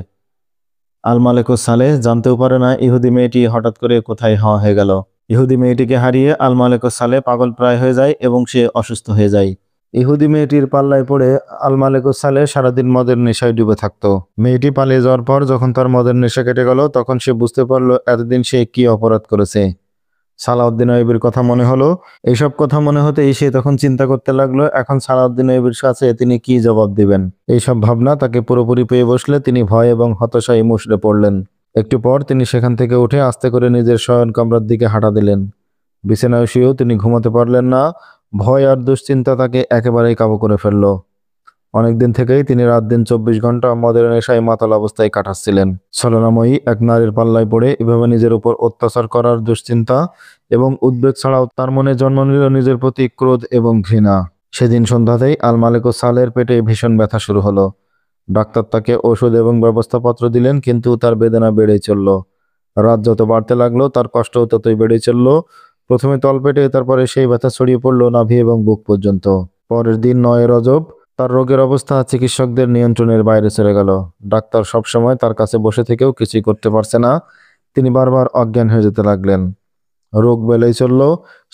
আল মালেকুস সালেহ জানতেও পারে না ইহুদি মেয়েটি হঠাৎ করে কোথায় হয়ে গেল। ইহুদি মেয়েটিকে হারিয়ে আল মালেকুস সালেহ পাগল প্রায় হয়ে যায় এবং সে অসুস্থ হয়ে যায়। ইহুদি মেয়েটির পাল্লায় পড়ে আল মালেকুস সালেহ সারাদিন মদের নেশায় ডুবে থাকতো। মেয়েটি পালিয়ে যাওয়ার পর যখন তার মদের নেশা কেটে গেল, তখন সে বুঝতে পারলো এতদিন সে কি অপরাধ করেছে। সালাউদ্দিন আইয়ুবের কথা মনে হলো। এইসব কথা মনে হতেই সে তখন চিন্তা করতে লাগলো এখন সালাউদ্দিন আইয়ুবের কাছে তিনি কি জবাব দিবেন। এইসব ভাবনা তাকে পুরোপুরি পেয়ে বসলে তিনি ভয় এবং হতাশায় মুষড়ে পড়লেন। একটু পর তিনি সেখান থেকে উঠে আস্তে করে নিজের শয়ন কামরার দিকে হাঁটা দিলেন। বিছানায় শুয়েও তিনি ঘুমাতে পারলেন না। ভয় আর দুশ্চিন্তা তাকে একেবারেই কাবু করে ফেলল। অনেকদিন থেকেই তিনি রাত দিন 24 ঘন্টা মদের নেশায় মাতাল অবস্থায় কাটাচ্ছিলেন। ছলনাময়ী এক নারীর পাল্লায় পড়ে এভাবে নিজের উপর অত্যাচার করার দুশ্চিন্তা এবং উদ্বেগ ছাড়াও তার মনে জন্ম নিল নিজের প্রতি ক্রোধ এবং ঘৃণা। সেদিন সন্ধ্যাতেই আল মালেকুস সালেহের পেটে ভীষণ ব্যথা শুরু হলো। ডাক্তার তাকে ওষুধ এবং ব্যবস্থাপত্র দিলেন, কিন্তু তার বেদনা বেড়েই চলল। রাত যত বাড়তে লাগলো তার কষ্টও ততই বেড়েই চলল। প্রথমে তলপেটে, তারপরে সেই ব্যথা ছড়িয়ে পড়ল নাভি এবং বুক পর্যন্ত। পরের দিন 9 রজব তার রোগের অবস্থা চিকিৎসকদের নিয়ন্ত্রণের বাইরে চলে গেল। ডাক্তার সবসময় তার কাছে বসে থেকেও কিছুই করতে পারছে না। তিনি বারবার অজ্ঞান হয়ে যেতে লাগলেন। রোগ বেড়েই চলল।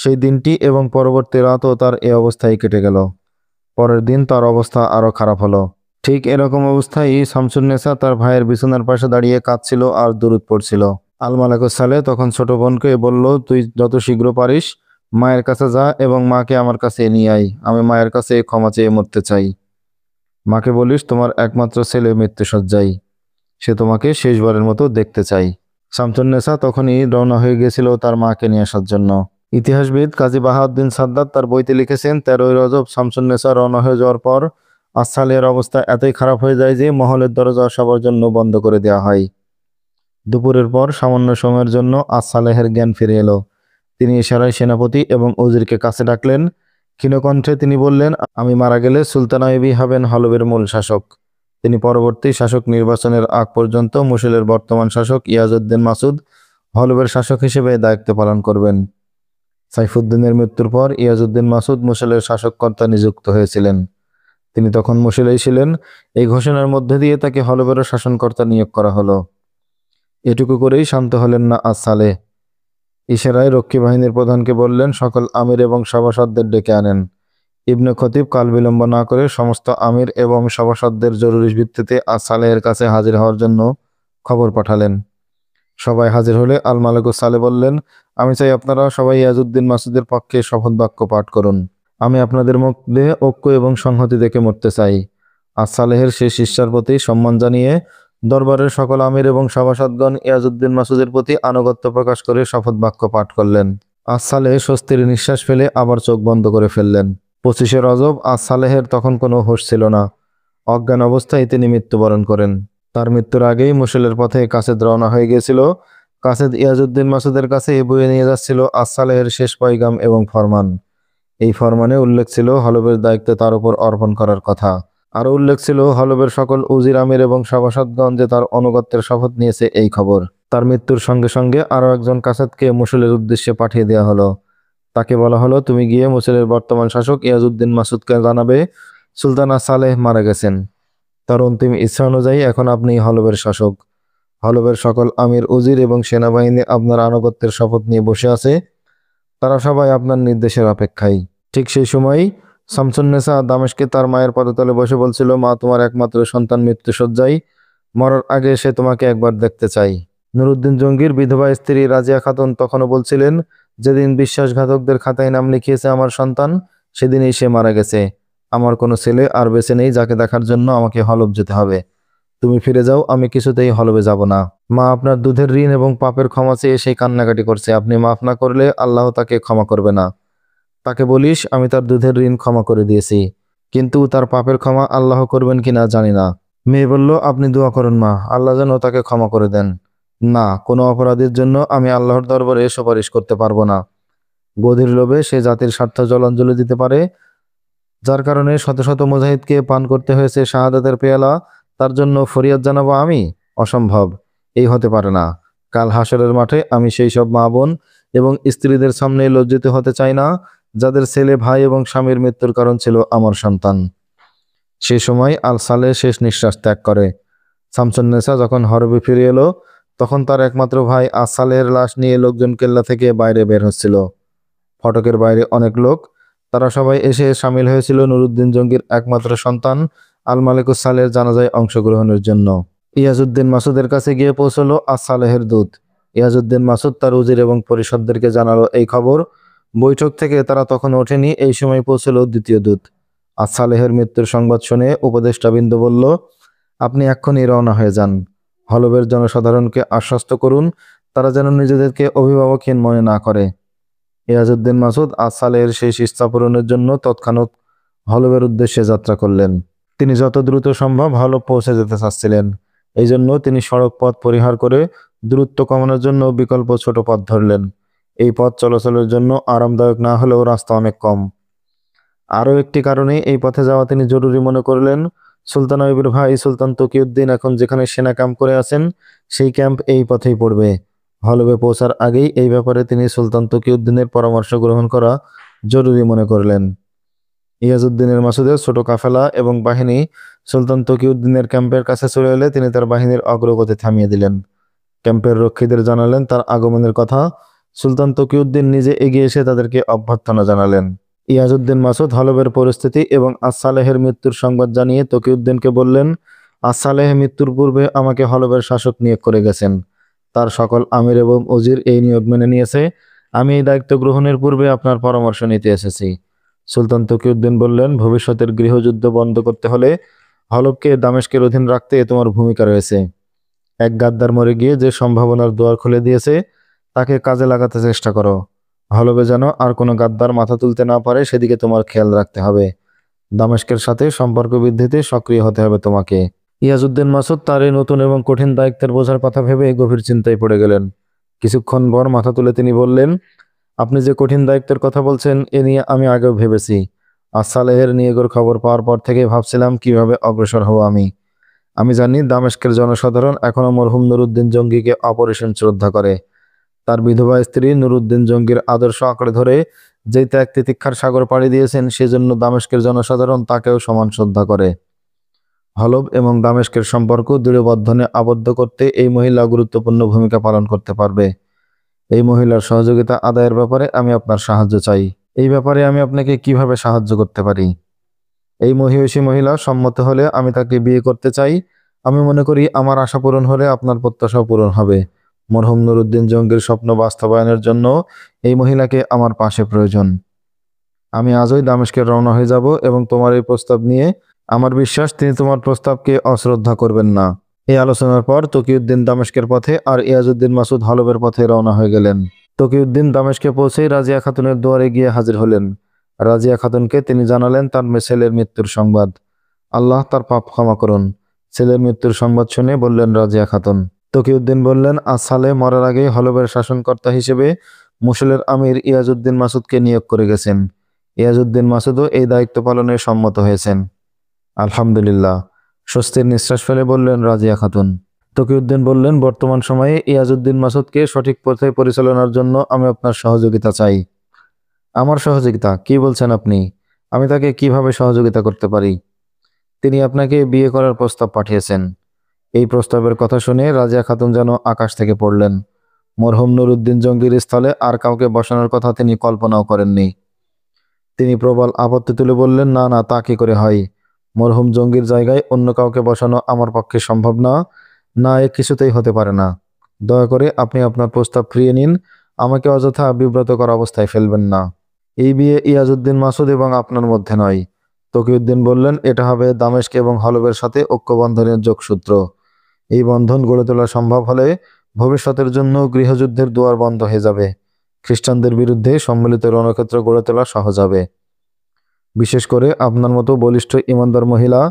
সেই দিনটি এবং পরবর্তী রাতও তার এই অবস্থায় কেটে গেল। পরের দিন তার অবস্থা আরও খারাপ হলো। ঠিক এরকম অবস্থায় শামসুন্নেসা তার ভাইয়ের বিছানার পাশে দাঁড়িয়ে কাঁদছিল আর দুরূদ পড়ছিল। আল মালেকুস সালেহ তখন ছোট বোনকে বলল, তুই যত শীঘ্র পারিস মায়ের কাছে যা এবং মাকে আমার কাছে নিয়ে আয়। আমি মায়ের কাছে ক্ষমা চেয়ে মরতে চাই। মাকে বলিস তোমার একমাত্র ছেলে মৃত্যুশয্যায়, সে তোমাকে শেষবারের মতো দেখতে চাই। শামসুন্নেসা তখনই রওনা হয়ে গেছিল তার মাকে নিয়ে আসার জন্য। ইতিহাসবিদ কাজী বাহাউদ্দিন সাদ্দাত তার বইতে লিখেছেন, 13 রজব শামসুন্নেসা রওনা হয়ে যাওয়ার পর আসসালেহের অবস্থা এতই খারাপ হয়ে যায় যে মহলের দরজা সবার জন্য বন্ধ করে দেওয়া হয়। দুপুরের পর সামান্য সময়ের জন্য আসসালেহের জ্ঞান ফিরে এলো। তিনি ইশারায় সেনাপতি এবং উজিরকে কাছে ডাকলেন। ক্ষীণকণ্ঠে তিনি বললেন, আমি মারা গেলে সুলতান আইয়ুবই হবেন হলবের মূল শাসক। তিনি পরবর্তী শাসক নির্বাচনের আগ পর্যন্ত মুসিলের বর্তমান শাসক ইয়াজউদ্দিন মাসুদ হলবের শাসক হিসেবে দায়িত্ব পালন করবেন। সাইফুদ্দিনের মৃত্যুর পর ইয়াজউদ্দিন মাসুদ মুসিলের শাসককর্তা নিযুক্ত হয়েছিলেন। তিনি তখন মুসিলেই ছিলেন। এই ঘোষণার মধ্যে দিয়ে তাকে হলবেরও শাসনকর্তা নিয়োগ করা হলো। এটুকু করেই শান্ত হলেন না আসসালেহ। ইশারায় রক্ষী বাহিনীর প্রধানকে বললেন, সকল আমির এবং সভাসদদের ডেকে আনেন। ইবনে খতিব কাল বিলম্ব না করে সমস্ত আমির এবং সভাসদদের জরুরি ভিত্তিতে আসসালেহের কাছে হাজির হওয়ার জন্য খবর পাঠালেন। সবাই হাজির হলে আল মালেকুস সালেহ বললেন, আমি চাই আপনারা সবাই ইয়াজউদ্দিন মাসুদের পক্ষে শপথ বাক্য পাঠ করুন। আমি আপনাদের মধ্যে ঐক্য এবং সংহতি দেখে মরতে চাই। আসসালেহের শেষ ইচ্ছার প্রতি সম্মান জানিয়ে দরবারের সকল আমির এবং সভাসদগণ ইয়াজউদ্দিন মাসুদের প্রতি আনুগত্য প্রকাশ করে শপথ বাক্য পাঠ করলেন। সালেহ স্বস্তির নিঃশ্বাস ফেলে আবার চোখ বন্ধ করে ফেললেন। 25শে রজব সালেহের তখন কোনো হুঁশ ছিল না। অজ্ঞান অবস্থায় তিনি মৃত্যুবরণ করেন। তার মৃত্যুর আগেই মসুলের পথে কাসেদ রওনা হয়ে গিয়েছিল। কাসেদ ইয়াজউদ্দিন মাসুদের কাছে বয়ে নিয়ে যাচ্ছিল সালেহের শেষ পয়গাম এবং ফরমান। এই ফরমানে উল্লেখ ছিল হলবের দায়িত্ব তার উপর অর্পণ করার কথা। আরও উল্লেখ ছিল হলবের সকল উজির আমির এবং সভাসদগণ যে তার অনুগত্যের শপথ নিয়েছে এই খবর। তার মৃত্যুর সঙ্গে সঙ্গে আরও একজন কাসেদকে মসুলের উদ্দেশ্যে পাঠিয়ে দেওয়া হলো। তাকে বলা হলো, তুমি গিয়ে মসুলের বর্তমান শাসক ইয়াজউদ্দিন মাসুদকে জানাবে সুলতান সালেহ মারা গেছেন। তার অন্তিম ইচ্ছা অনুযায়ী এখন আপনি হলবের শাসক। হলবের সকল আমির উজির এবং সেনাবাহিনী আপনার আনুগত্যের শপথ নিয়ে বসে আছে। তারা সবাই আপনার নির্দেশের অপেক্ষায়। ঠিক সেই সময়ই শামসুন্নেসা দামেশকে তার মায়ের পদতলে বসে বলছিল, মা, তোমার একমাত্র সন্তান মৃত্যুশয্যায়, মরার আগে সে তোমাকে একবার দেখতে চাই। নুরুদ্দিন জঙ্গির বিধবা স্ত্রী রাজিয়া খাতুন তখনও বলছিলেন, যেদিন বিশ্বাসঘাতকদের খাতায় নাম লিখিয়েছে আমার সন্তান, সেদিনই সে মারা গেছে। আমার কোনো ছেলে আর বেঁচে নেই যাকে দেখার জন্য আমাকে হলব যেতে হবে। তুমি ফিরে যাও, আমি কিছুতেই হলবে যাব না। মা আপনার দুধের ঋণ এবং পাপের ক্ষমা চেয়ে সেই কান্নাকাটি করছে। আপনি মাফ না করলে আল্লাহ তাকে ক্ষমা করবে না। তাকে বলিস আমি তার দুধের ঋণ ক্ষমা করে দিয়েছি, কিন্তু তার পাপের ক্ষমা আল্লাহ করবেন কিনা জানি না। মেয়ে বলল, আপনি দোয়া করুন মা, আল্লাহ যেন তাকে ক্ষমা করে দেন। না, কোনো অপরাধের জন্য আমি আল্লাহর দরবারে সুপারিশ করতে পারবো না। গদির লোভে সে জাতির স্বার্থ জলাঞ্জলি দিতে পারে, যার কারণে শত শত মুজাহিদকে পান করতে হয়েছে শাহাদাতের পেয়ালা। তার জন্য ফরিয়াদ জানাবো আমি? অসম্ভব, এই হতে পারে না। কাল হাসরের মাঠে আমি সেই সব মা বোন এবং স্ত্রীদের সামনে লজ্জিত হতে চাই না যাদের ছেলে, ভাই এবং স্বামীর মৃত্যুর কারণ ছিল আমার সন্তান। সে সময় সালেহ শেষ নিঃশ্বাস ত্যাগ করে। শামসুন্নেসা যখন হরবে ফিরে এলো, তখন তার একমাত্র ভাই সালেহের লাশ নিয়ে লোকজন কেল্লা থেকে বাইরে বের হচ্ছিল। ফটকের বাইরে অনেক লোক, তারা সবাই এসে সামিল হয়েছিল নুরুদ্দিন জঙ্গির একমাত্র সন্তান মালিকুস সালেহের জানাজায় অংশগ্রহণের জন্য। ইয়াজউদ্দিন মাসুদের কাছে গিয়ে পৌঁছলো সালেহের দূত। ইয়াজউদ্দিন মাসুদ তার উজির এবং পরিষদদেরকে জানালো এই খবর। বৈঠক থেকে তারা তখন ওঠেনি। এই সময় পৌঁছলো দ্বিতীয় দূত। সালেহের মৃত্যুর সংবাদ শুনে উপদেষ্টাবৃন্দ বলল, আপনি এক্ষুনি রওনা হয়ে যান। হলবের জনসাধারণকে আশ্বস্ত করুন তারা যেন নিজেদেরকে অভিভাবকহীন মনে না করে। ইয়াজউদ্দিন মাসুদ সালেহের শেষ ইচ্ছা পূরণের জন্য তৎক্ষণাৎ হলবের উদ্দেশ্যে যাত্রা করলেন। তিনি যত দ্রুত সম্ভব হলব পৌঁছে যেতে চাচ্ছিলেন। এই জন্য তিনি সড়ক পথ পরিহার করে দূরত্ব কমানোর জন্য বিকল্প ছোট পথ ধরলেন। এই পথ চলাচলের জন্য আরামদায়ক না হলেও রাস্তা অনেক কম। আরও একটি কারণে এই পথে যাওয়া তিনি জরুরি মনে করলেন। সুলতান আইয়ুবের ভাই সুলতান তকিউদ্দিন এখন যেখানে সেনা ক্যাম্প করে আছেন, সেই ক্যাম্প এই পথেই পড়বে। হলবে পৌঁছার আগেই এই ব্যাপারে তিনি সুলতান তকিউদ্দিনের পরামর্শ গ্রহণ করা জরুরি মনে করলেন। ইয়াজউদ্দিনের মাসুদের ছোট কাফেলা এবং বাহিনী সুলতান তকিউদ্দিনের ক্যাম্পের কাছে চলে এলে তিনি তার বাহিনীর অগ্রগতি থামিয়ে দিলেন। ক্যাম্পের রক্ষীদের জানালেন তার আগমনের কথা। সুলতান তকিউদ্দিন নিজে এগিয়ে এসে তাদেরকে অভ্যর্থনা জানালেন। ইয়াজউদ্দিন মাসুদ হলবের পরিস্থিতি এবং সালেহের মৃত্যুর সংবাদ জানিয়ে তকিউদ্দিনকে বললেন, সালেহ মৃত্যুর পূর্বে আমাকে হলবের শাসক নিয়োগ করে গেছেন। তার সকল আমির এবং উজির এই নিয়োগ মেনে নিয়েছে। আমি এই দায়িত্ব গ্রহণের পূর্বে আপনার পরামর্শ নিতে এসেছি। সুলতান তকিউদ্দিন বললেন, ভবিষ্যতের গৃহযুদ্ধ বন্ধ করতে হলে হলবকে দামেস্কের অধীন রাখতে তোমার ভূমিকা রয়েছে। এক গাদ্দার মরে গিয়ে যে সম্ভাবনার দুয়ার খুলে দিয়েছে, তাকে কাজে লাগাতে চেষ্টা করো। হলবে যেন আর কোনো গাদ্দার মাথা তুলতে না পারে সেদিকে তোমার খেয়াল রাখতে হবে। দামেস্কের সাথে সম্পর্ক বৃদ্ধিতে সক্রিয় হতে হবে তোমাকে। ইয়াজউদ্দিন মাসুদ তার এই নতুন এবং কঠিন দায়িত্বের বোঝার কথা ভেবে গভীর চিন্তায় পড়ে গেলেন। কিছুক্ষণ পর মাথা তুলে তিনি বললেন, আপনি যে কঠিন দায়িত্বের কথা বলছেন এ নিয়ে আমি আগেও ভেবেছি। সালেহের নিয়োগের খবর পাওয়ার পর থেকে ভাবছিলাম কিভাবে অগ্রসর হব আমি জানি দামেস্কের জনসাধারণ এখনও মরহুম নুরুদ্দিন জঙ্গিকে অপরিসীম শ্রদ্ধা করে। তার বিধবা স্ত্রী নুরুদ্দিন জঙ্গির আদর্শ আঁকড়ে ধরে যেই ত্যাগ তিতিক্ষার সাগর পাড়ি দিয়েছেন, সেজন্য দামেস্কের জনসাধারণ তাকেও সমান শ্রদ্ধা করে। হলব এবং দামেস্কের সম্পর্ক দৃঢ় বন্ধনে আবদ্ধ করতে এই মহিলা গুরুত্বপূর্ণ ভূমিকা পালন করতে পারবে। এই মহিলার সহযোগিতা আদায়ের ব্যাপারে আমি আপনার সাহায্য চাই। এই ব্যাপারে আমি আপনাকে কিভাবে সাহায্য করতে পারি? এই মহিষী মহিলা সম্মত হলে আমি তাকে বিয়ে করতে চাই। আমি মনে করি আমার আশা পূরণ হলে আপনার প্রত্যাশাও পূরণ হবে। মরহুম নুরুদ্দিন জঙ্গির স্বপ্ন বাস্তবায়নের জন্য এই মহিলাকে আমার পাশে প্রয়োজন। আমি আজই দামেস্কে রওনা হয়ে যাব এবং তোমার এই প্রস্তাব নিয়ে আমার বিশ্বাস তিনি তোমার প্রস্তাবকে অশ্রদ্ধা করবেন না। এই আলোচনার পর তকিউদ্দিন দামেস্কের পথে আর ইয়াজউদ্দিন মাসুদ হলবের পথে রওনা হয়ে গেলেন। তকিউদ্দিন দামেস্কে পৌঁছেই রাজিয়া খাতুনের দুয়ারে গিয়ে হাজির হলেন। রাজিয়া খাতুনকে তিনি জানালেন তার ছেলের মৃত্যুর সংবাদ। আল্লাহ তার পাপ ক্ষমা করুন। ছেলের মৃত্যুর সংবাদ শুনে বললেন রাজিয়া খাতুন। তকিউদ্দিন বললেন, আজ সালে মরার আগেই হলবের শাসনকর্তা হিসেবে মুসলের আমির ইয়াজউদ্দিন মাসুদকে নিয়োগ করে গেছেন। ইয়াজউদ্দিন মাসুদও এই দায়িত্ব পালনে সম্মত হয়েছেন। আলহামদুলিল্লাহ, স্বস্তির নিঃশ্বাস ফেলে বললেন রাজিয়া খাতুন। তকিউদ্দিন বললেন, বর্তমান সময়ে ইয়াজউদ্দিন মাসুদকে সঠিক পথে পরিচালনার জন্য আমি আপনার সহযোগিতা চাই। আমার সহযোগিতা? কি বলছেন আপনি? আমি তাকে কিভাবে সহযোগিতা করতে পারি? তিনি আপনাকে বিয়ে করার প্রস্তাব পাঠিয়েছেন। এই প্রস্তাবের কথা শুনে রাজিয়া খাতুন যেন আকাশ থেকে পড়লেন। মরহুম নুরউদ্দিন জঙ্গির স্থলে আর কাউকে বসানোর কথা তিনি কল্পনাও করেননি। তিনি প্রবল আপত্তি তুলে বললেন, না না, তা কি করে হয়? মরহুম জঙ্গির জায়গায় অন্য কাউকে বসানো আমার পক্ষে সম্ভব না। না, এ কিছুতেই হতে পারে না। দয়া করে আপনি আপনার প্রস্তাব ফিরিয়ে নিন। আমাকে অযথা বিব্রতকর অবস্থায় ফেলবেন না। এই বিয়ে ইয়াজউদ্দিন মাসুদ এবং আপনার মধ্যে নয়। তকিউদ্দিন বললেন, এটা হবে দামেস্ক এবং হলবের সাথে ঐক্যবন্ধনের যোগসূত্র। এই বন্ধন গড়ে তোলা সম্ভব হলে ভবিষ্যতের জন্য গৃহযুদ্ধের দুয়ার বন্ধ হয়ে যাবে। খ্রিস্টানদের বিরুদ্ধে সম্মিলিত রণক্ষেত্র গড়ে তোলা সহজ হবে। বিশেষ করে আপনার মতো বলিষ্ঠ ইমানদার মহিলা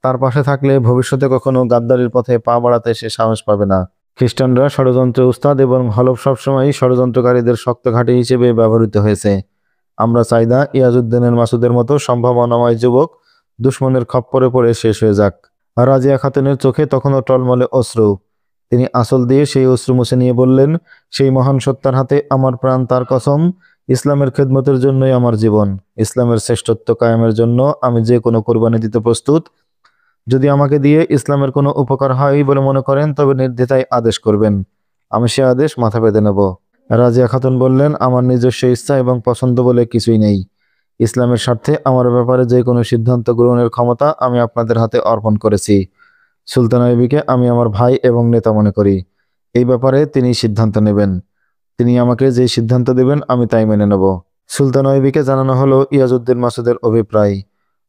তার পাশে থাকলে ভবিষ্যতে কখনো গাদ্দারির পথে পা বাড়াতে সে সাহস পাবে না। খ্রিস্টানরা ষড়যন্ত্রে উস্তাদ এবং হলফ সবসময় ষড়যন্ত্রকারীদের শক্ত ঘাঁটি হিসেবে ব্যবহৃত হয়েছে। আমরা চাই না ইয়াজউদ্দিনের মাসুদের মতো সম্ভাবনাময় যুবক দুশ্মনের খপ্পরে পড়ে শেষ হয়ে যাক। রাজিয়া খাতুনের চোখে তখনও টলমলে অশ্রু। তিনি আঁচল দিয়ে সেই অশ্রু মুছে নিয়ে বললেন, সেই মহান সত্তার হাতে আমার প্রাণ, তার কসম, ইসলামের খেদমতের জন্যই আমার জীবন। ইসলামের শ্রেষ্ঠত্ব কায়েমের জন্য আমি যে কোনো কোরবানি দিতে প্রস্তুত। যদি আমাকে দিয়ে ইসলামের কোনো উপকার হয় বলে মনে করেন তবে নির্দ্বিধায় আদেশ করবেন। আমি সে আদেশ মাথা পেতে নেব। রাজিয়া খাতুন বললেন, আমার নিজস্ব ইচ্ছা এবং পছন্দ বলে কিছুই নেই। ইসলামের স্বার্থে আমার ব্যাপারে যে কোনো সিদ্ধান্ত গ্রহণের ক্ষমতা আমি আপনাদের হাতে অর্পণ করেছি। সুলতানা বিবিকে আমি আমার ভাই এবং নেতা মনে করি। এই ব্যাপারে তিনি সিদ্ধান্ত নেবেন। তিনি আমাকে যে সিদ্ধান্ত দেবেন আমি তাই মেনে নেব। সুলতানা বিবিকে জানানো হলো ইয়াজউদ্দিন মাসুদের অভিপ্রায়।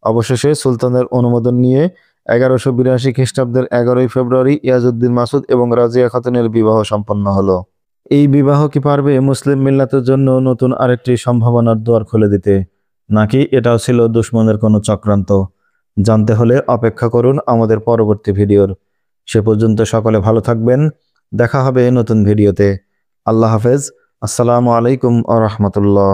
অবশেষে সুলতানের অনুমোদন নিয়ে 1182 খ্রিস্টাব্দের 11 ফেব্রুয়ারি ইয়াজউদ্দিন মাসুদ এবং রাজিয়া খাতুনের বিবাহ সম্পন্ন হলো। এই বিবাহ কি পারবে মুসলিম মিল্লাতের জন্য নতুন আরেকটি সম্ভাবনার দুয়ার খুলে দিতে, নাকি এটাও ছিল দুশমনের কোনো চক্রান্ত? জানতে হলে অপেক্ষা করুন আমাদের পরবর্তী ভিডিওর। সে পর্যন্ত সকলে ভালো থাকবেন। দেখা হবে নতুন ভিডিওতে। আল্লাহ হাফেজ। আসসালামু আলাইকুম ওয়া রাহমাতুল্লাহ।